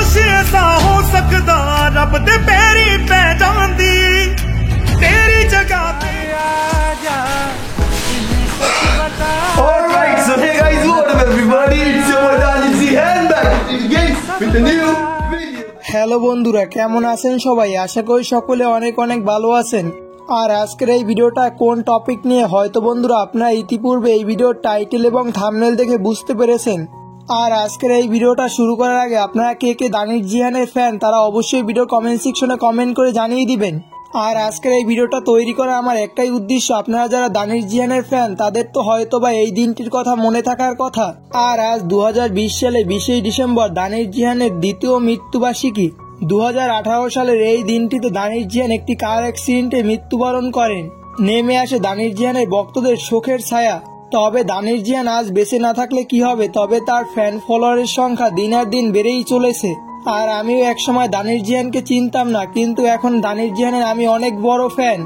काश ऐसा हो सकता रब दे पैरी पै जांदी तेरी जगह पे आजा। Alright, so hey guys, what up everybody? It's your boy Daniel Zihan back again with the new video. Hello বন্ধুরা, কেমন আছেন সবাই? আশা করি সকলে অনেক অনেক ভালো আছেন। আর আজকের এই ভিডিওটা কোন টপিক নিয়ে হয়তো বন্ধুরা আপনারা ইতিপূর্বে এই ভিডিওর টাইটেল এবং থাম্বনেল দেখে বুঝতে পেরেছেন। আর আজকের এই ভিডিওটা শুরু করার আগে আপনারা কে কে দানিশ জিহানের ফ্যান তারা অবশ্যই ভিডিও কমেন্ট সেকশনে কমেন্ট করে জানিয়ে দিবেন। আর আজকের এই ভিডিওটা তৈরি করা আমার একটাই উদ্দেশ্য, আপনারা যারা দানিশ জিহানের ফ্যান তাদের তো হয়তো বা এই দিনটির কথা মনে থাকার কথা। আর আজ 2020 সালে 20 ডিসেম্বর দানিশ জিহানের দ্বিতীয় মৃত্যুবার্ষিকী। 2018 সালের এই দিনটিতে দানিশ জিহান একটি কার অ্যাক্সিডেন্টে মৃত্যুবরণ করেন। নেমে আসে দানিশ জিহানের ভক্তদের শোকের ছায়া। তবে দানিশ জিহান আজ বেঁচে না থাকলে কি হবে, তবে তার ফ্যান ফলোয়ারের সংখ্যা দিন আর দিন বেড়েই চলেছে। আর আমিও একসময় দানিশ জিহানকে চিনতাম না, কিন্তু এখন দানিশ জিহানের আমি অনেক বড় ফ্যান।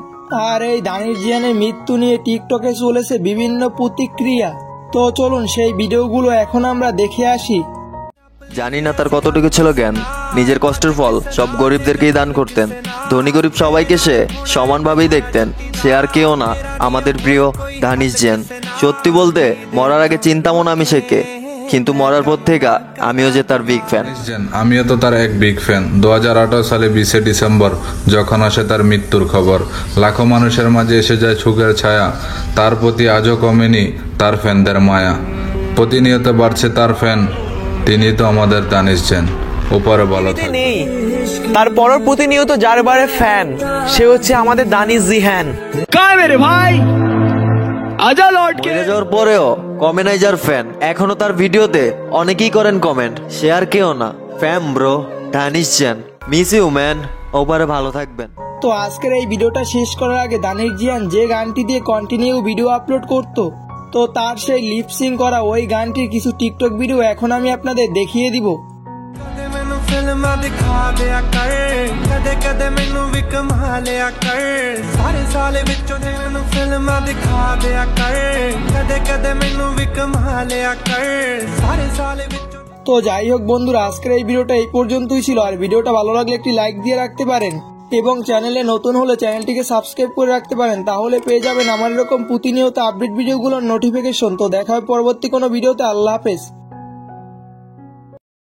আর এই দানিশ জিহানের মৃত্যু নিয়ে টিকটকে চলেছে বিভিন্ন প্রতিক্রিয়া। তো চলুন সেই ভিডিওগুলো এখন আমরা দেখে আসি। জানি না তার কতটুকু ছিল জ্ঞান, নিজের কষ্টের ফল সব গরিবদেরকেই দান করতেন। ধনী গরিব সবাইকে সে সমানভাবেই দেখতেন। সে আর কেউ না, আমাদের প্রিয় দানিশ জিহান। সত্যি বলতে মরার আগে চিন্তামও না আমি সেকে, কিন্তু মরার পর থেকে আমিও যে তার বিগ ফ্যান। আমিও তো তার এক বিগ ফ্যান। 2018 সালে 20 ডিসেম্বর যখন আসে তার মৃত্যুর খবর, লাখো মানুষের মাঝে এসে যায় সুখের ছায়া। তার প্রতি আজও কমেনি তার ফ্যানদের মায়া। প্রতিনিয়ত বাড়ছে তার ফ্যান, তিনি তো আমাদের দানিশ জিহান। উপরে ভালো নেই, তারপরও প্রতিনিয়ত যার বারে ফ্যান সে হচ্ছে আমাদের দানিশ জিহান। কায় মেরে ভাই আজা লর্ড কে মরে যাওয়ার পরেও কমে নাই যার ফ্যান। এখনো তার ভিডিওতে অনেকেই করেন কমেন্ট, সে আর কেউ না, fam bro Danish Jihan. Miss you man. ওপারে ভালো থাকবেন। তো আজকের এই ভিডিওটা শেষ করার আগে দানিশ জিহান যে গানটি দিয়ে কন্টিনিউ ভিডিও আপলোড করতো, তো তার সেই লিপসিং করা ওই গানটির কিছু টিকটক ভিডিও এখন আমি আপনাদের দেখিয়ে দিব। फिल्मां दिखा दिया कर कदे कदे मैनू भी कमा लिया कर सारे साल विचों मैनू फिल्मां दिखा दिया कर कदे कदे मैनू भी कमा लिया कर सारे साल विचों। তো যাই হোক বন্ধুরা, আজকের এই ভিডিওটা এই পর্যন্তই ছিল। আর ভিডিওটা ভালো লাগলে একটি লাইক দিয়ে রাখতে পারেন এবং চ্যানেলে নতুন হলে চ্যানেলটিকে সাবস্ক্রাইব করে রাখতে পারেন, তাহলে পেয়ে যাবেন আমার এরকম প্রতিনিয়ত আপডেট ভিডিওগুলোর নোটিফিকেশন। তো দেখা হবে পরবর্তী কোনো ভিডিওতে। আল্লাহ হাফেজ।